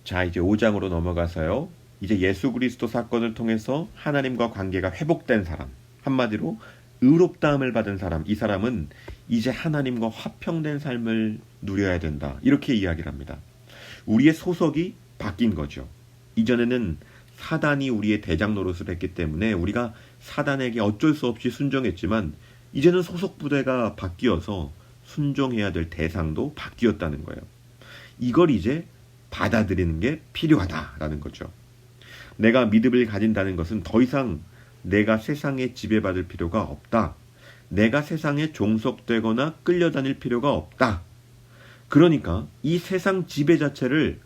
자, 이제 5장으로 넘어가서요. 이제 예수 그리스도 사건을 통해서 하나님과 관계가 회복된 사람, 한마디로 의롭다함을 받은 사람, 이 사람은 이제 하나님과 화평된 삶을 누려야 된다, 이렇게 이야기를 합니다. 우리의 소속이 바뀐 거죠. 이전에는 사단이 우리의 대장 노릇을 했기 때문에 우리가 사단에게 어쩔 수 없이 순종했지만, 이제는 소속 부대가 바뀌어서 순종해야 될 대상도 바뀌었다는 거예요. 이걸 이제 받아들이는 게 필요하다라는 거죠. 내가 믿음을 가진다는 것은 더 이상 내가 세상에 지배받을 필요가 없다. 내가 세상에 종속되거나 끌려다닐 필요가 없다. 그러니까 이 세상 지배 자체를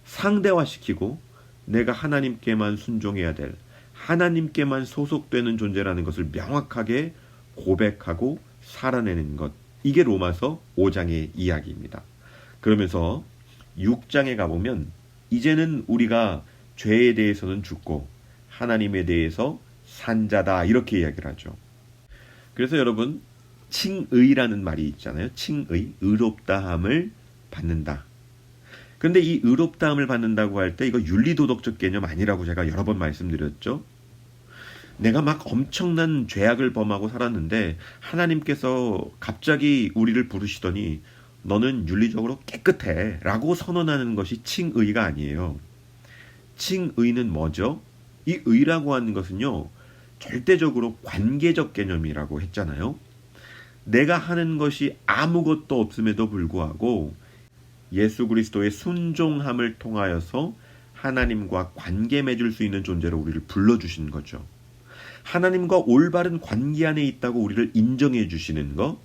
상대화시키고 내가 하나님께만 순종해야 될, 하나님께만 소속되는 존재라는 것을 명확하게 고백하고 살아내는 것, 이게 로마서 5장의 이야기입니다. 그러면서 6장에 가보면 이제는 우리가 죄에 대해서는 죽고 하나님에 대해서 산 자다, 이렇게 이야기를 하죠. 그래서 여러분, 칭의라는 말이 있잖아요. 칭의, 의롭다함을 받는다. 그런데 이 의롭다함을 받는다고 할 때 이거 윤리도덕적 개념 아니라고 제가 여러 번 말씀드렸죠. 내가 막 엄청난 죄악을 범하고 살았는데 하나님께서 갑자기 우리를 부르시더니 너는 윤리적으로 깨끗해 라고 선언하는 것이 칭의가 아니에요. 칭의는 뭐죠? 이 의라고 하는 것은요, 절대적으로 관계적 개념이라고 했잖아요. 내가 하는 것이 아무것도 없음에도 불구하고 예수 그리스도의 순종함을 통하여서 하나님과 관계 맺을 수 있는 존재로 우리를 불러주신 거죠. 하나님과 올바른 관계 안에 있다고 우리를 인정해 주시는 것,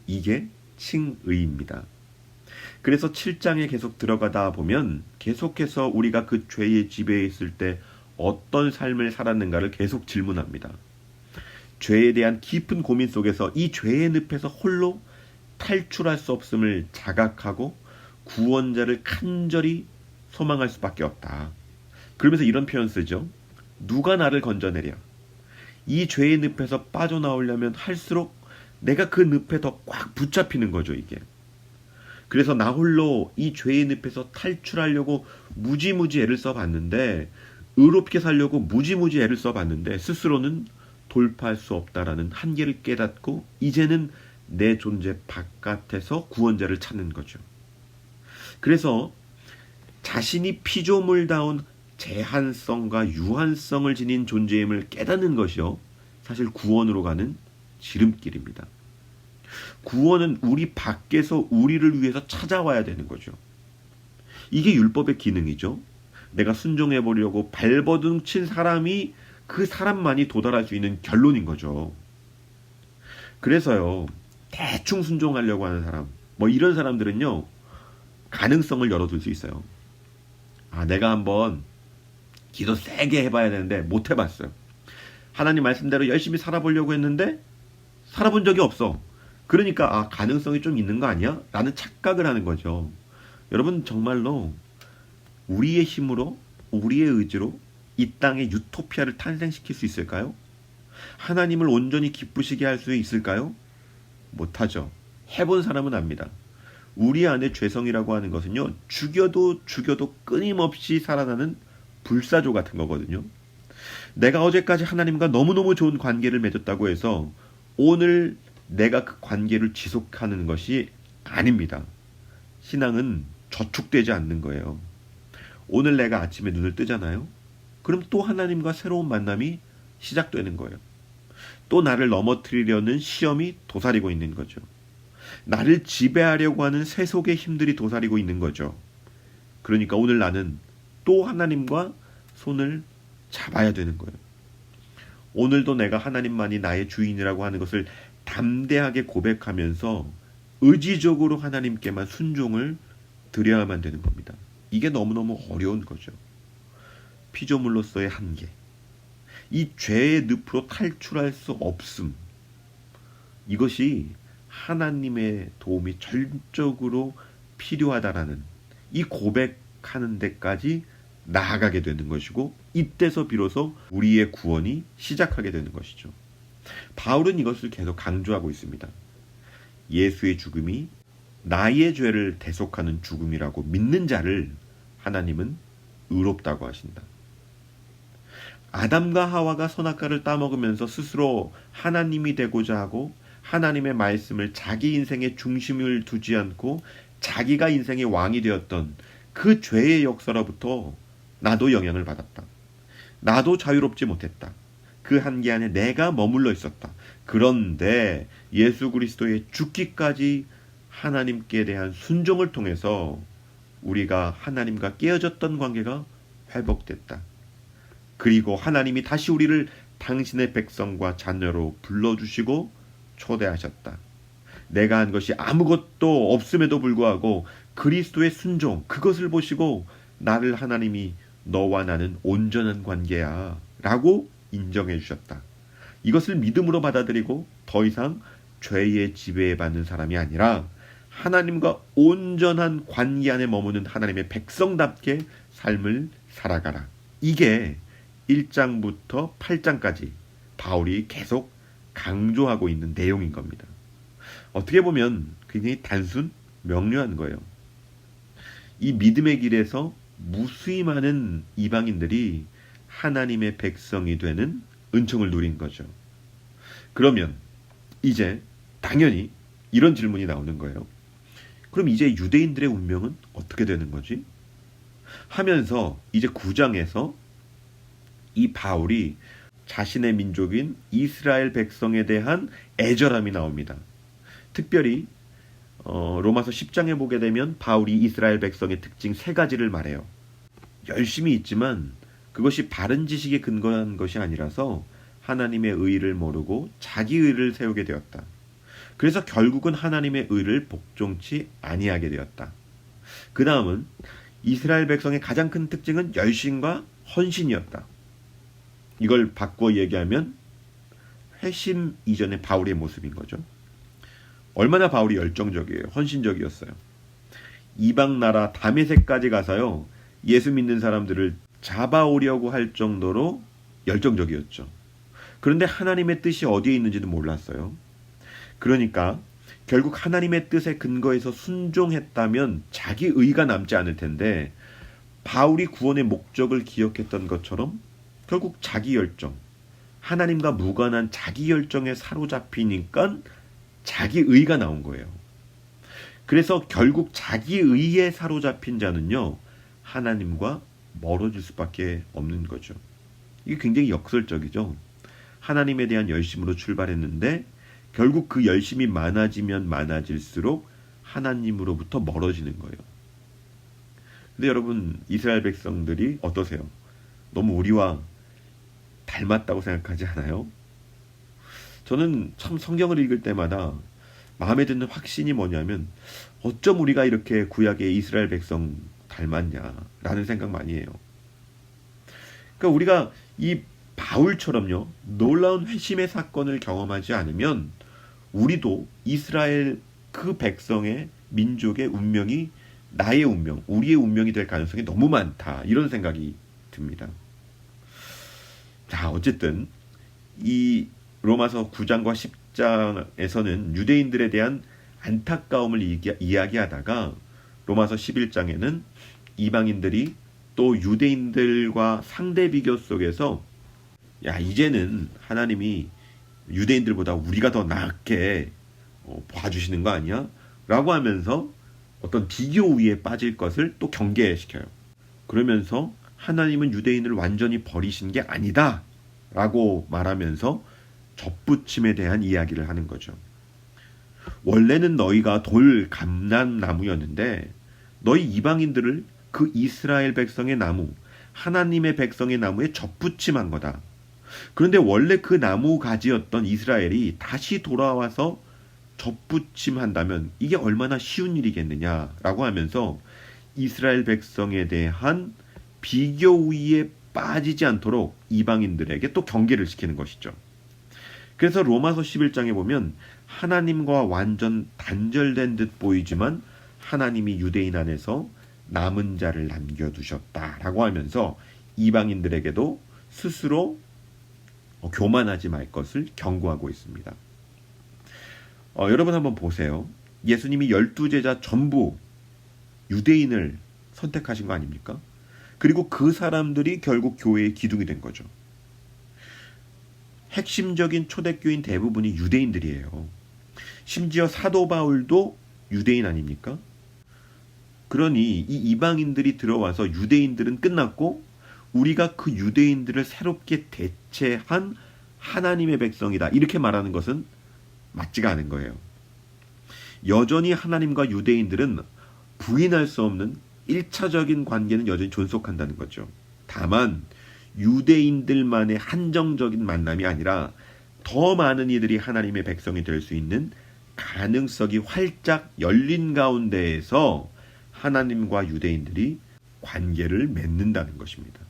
이게 칭의입니다. 그래서 7장에 계속 들어가다 보면 계속해서 우리가 그 죄의 지배에 있을 때 어떤 삶을 살았는가를 계속 질문합니다. 죄에 대한 깊은 고민 속에서 이 죄의 늪에서 홀로 탈출할 수 없음을 자각하고 구원자를 간절히 소망할 수밖에 없다. 그러면서 이런 표현 쓰죠. 누가 나를 건져내랴. 이 죄의 늪에서 빠져나오려면 할수록 내가 그 늪에 더 꽉 붙잡히는 거죠, 이게. 그래서 나 홀로 이 죄의 늪에서 탈출하려고 무지무지 애를 써봤는데, 의롭게 살려고 무지무지 애를 써봤는데 스스로는 돌파할 수 없다라는 한계를 깨닫고 이제는 내 존재 바깥에서 구원자를 찾는 거죠. 그래서 자신이 피조물다운 제한성과 유한성을 지닌 존재임을 깨닫는 것이요, 사실 구원으로 가는 지름길입니다. 구원은 우리 밖에서 우리를 위해서 찾아와야 되는 거죠. 이게 율법의 기능이죠. 내가 순종해 보려고 발버둥 친 사람이, 그 사람만이 도달할 수 있는 결론인 거죠. 그래서요, 대충 순종하려고 하는 사람, 이런 사람들은요, 가능성을 열어둘 수 있어요. 내가 한번 기도 세게 해봐야 되는데 못 해봤어요. 하나님 말씀대로 열심히 살아보려고 했는데 살아본 적이 없어. 그러니까 가능성이 좀 있는 거 아니야? 라는 착각을 하는 거죠. 여러분, 정말로 우리의 힘으로, 우리의 의지로 이 땅에 유토피아를 탄생시킬 수 있을까요? 하나님을 온전히 기쁘시게 할 수 있을까요? 못하죠. 해본 사람은 압니다. 우리 안에 죄성이라고 하는 것은요, 죽여도 끊임없이 살아나는 불사조 같은 거거든요. 내가 어제까지 하나님과 너무너무 좋은 관계를 맺었다고 해서 오늘 내가 그 관계를 지속하는 것이 아닙니다. 신앙은 저축되지 않는 거예요. 오늘 내가 아침에 눈을 뜨잖아요. 그럼 또 하나님과 새로운 만남이 시작되는 거예요. 또 나를 넘어뜨리려는 시험이 도사리고 있는 거죠. 나를 지배하려고 하는 세속의 힘들이 도사리고 있는 거죠. 그러니까 오늘 나는 또 하나님과 손을 잡아야 되는 거예요. 오늘도 내가 하나님만이 나의 주인이라고 하는 것을 담대하게 고백하면서 의지적으로 하나님께만 순종을 드려야만 되는 겁니다. 이게 너무너무 어려운 거죠. 피조물로서의 한계, 이 죄의 늪으로 탈출할 수 없음, 이것이 하나님의 도움이 절적으로 필요하다라는 이 고백하는 데까지 나아가게 되는 것이고, 이때서 비로소 우리의 구원이 시작하게 되는 것이죠. 바울은 이것을 계속 강조하고 있습니다. 예수의 죽음이 나의 죄를 대속하는 죽음이라고 믿는 자를 하나님은 의롭다고 하신다. 아담과 하와가 선악과를 따먹으면서 스스로 하나님이 되고자 하고 하나님의 말씀을 자기 인생의 중심을 두지 않고 자기가 인생의 왕이 되었던 그 죄의 역사로부터 나도 영향을 받았다. 나도 자유롭지 못했다. 그 한계 안에 내가 머물러 있었다. 그런데 예수 그리스도의 죽기까지 하나님께 대한 순종을 통해서 우리가 하나님과 깨어졌던 관계가 회복됐다. 그리고 하나님이 다시 우리를 당신의 백성과 자녀로 불러주시고 초대하셨다. 내가 한 것이 아무것도 없음에도 불구하고 그리스도의 순종, 그것을 보시고 나를 하나님이 너와 나는 온전한 관계야 라고 인정해 주셨다. 이것을 믿음으로 받아들이고 더 이상 죄의 지배에 받는 사람이 아니라 하나님과 온전한 관계 안에 머무는 하나님의 백성답게 삶을 살아가라. 이게 1장부터 8장까지 바울이 계속 강조하고 있는 내용인 겁니다. 어떻게 보면 굉장히 단순, 명료한 거예요. 이 믿음의 길에서 무수히 많은 이방인들이 하나님의 백성이 되는 은총을 누린 거죠. 그러면 이제 당연히 이런 질문이 나오는 거예요. 그럼 이제 유대인들의 운명은 어떻게 되는 거지? 하면서 이제 9장에서 이 바울이 자신의 민족인 이스라엘 백성에 대한 애절함이 나옵니다. 특별히 로마서 10장에 보게 되면 바울이 이스라엘 백성의 특징 3가지를 말해요. 열심히 있지만 그것이 바른 지식에 근거한 것이 아니라서 하나님의 의를 모르고 자기 의를 세우게 되었다. 그래서 결국은 하나님의 의를 복종치 아니하게 되었다. 그 다음은 이스라엘 백성의 가장 큰 특징은 열심과 헌신이었다. 이걸 바꾸어 얘기하면 회심 이전의 바울의 모습인 거죠. 얼마나 바울이 열정적이에요. 헌신적이었어요. 이방 나라 다메섹까지 가서요. 예수 믿는 사람들을 잡아오려고 할 정도로 열정적이었죠. 그런데 하나님의 뜻이 어디에 있는지도 몰랐어요. 그러니까 결국 하나님의 뜻에 근거해서 순종했다면 자기 의가 남지 않을 텐데 바울이 구원의 목적을 기억했던 것처럼 결국 자기 열정, 하나님과 무관한 자기 열정에 사로잡히니까 자기 의가 나온 거예요. 그래서 결국 자기 의에 사로잡힌 자는요, 하나님과 멀어질 수밖에 없는 거죠. 이게 굉장히 역설적이죠. 하나님에 대한 열심으로 출발했는데 결국 그 열심이 많아지면 많아질수록 하나님으로부터 멀어지는 거예요. 근데 여러분, 이스라엘 백성들이 어떠세요? 너무 우리와 닮았다고 생각하지 않아요? 저는 참 성경을 읽을 때마다 마음에 드는 확신이 뭐냐면 어쩜 우리가 이렇게 구약의 이스라엘 백성 닮았냐라는 생각 많이 해요. 그러니까 우리가 이 바울처럼요, 놀라운 회심의 사건을 경험하지 않으면 우리도 이스라엘 그 백성의 민족의 운명이 나의 운명, 우리의 운명이 될 가능성이 너무 많다. 이런 생각이 듭니다. 자, 어쨌든 이 로마서 9장과 10장에서는 유대인들에 대한 안타까움을 이야기하다가 로마서 11장에는 이방인들이 또 유대인들과 상대 비교 속에서 야, 이제는 하나님이 유대인들보다 우리가 더 낫게 봐주시는 거 아니야? 라고 하면서 어떤 비교 우위에 빠질 것을 또 경계시켜요. 그러면서 하나님은 유대인을 완전히 버리신 게 아니다 라고 말하면서 접붙임에 대한 이야기를 하는 거죠. 원래는 너희가 돌 감람나무였는데 너희 이방인들을 그 이스라엘 백성의 나무, 하나님의 백성의 나무에 접붙임한 거다. 그런데 원래 그 나무 가지였던 이스라엘이 다시 돌아와서 접붙임한다면 이게 얼마나 쉬운 일이겠느냐라고 하면서 이스라엘 백성에 대한 비교 우위에 빠지지 않도록 이방인들에게 또 경계를 시키는 것이죠. 그래서 로마서 11장에 보면 하나님과 완전 단절된 듯 보이지만 하나님이 유대인 안에서 남은 자를 남겨두셨다라고 하면서 이방인들에게도 스스로 교만하지 말 것을 경고하고 있습니다. 여러분 한번 보세요. 예수님이 12제자 전부 유대인을 선택하신 거 아닙니까? 그리고 그 사람들이 결국 교회의 기둥이 된 거죠. 핵심적인 초대교인 대부분이 유대인들이에요. 심지어 사도 바울도 유대인 아닙니까? 그러니 이 이방인들이 들어와서 유대인들은 끝났고 우리가 그 유대인들을 새롭게 대체한 하나님의 백성이다. 이렇게 말하는 것은 맞지가 않은 거예요. 여전히 하나님과 유대인들은 부인할 수 없는 1차적인 관계는 여전히 존속한다는 거죠. 다만 유대인들만의 한정적인 만남이 아니라 더 많은 이들이 하나님의 백성이 될 수 있는 가능성이 활짝 열린 가운데에서 하나님과 유대인들이 관계를 맺는다는 것입니다.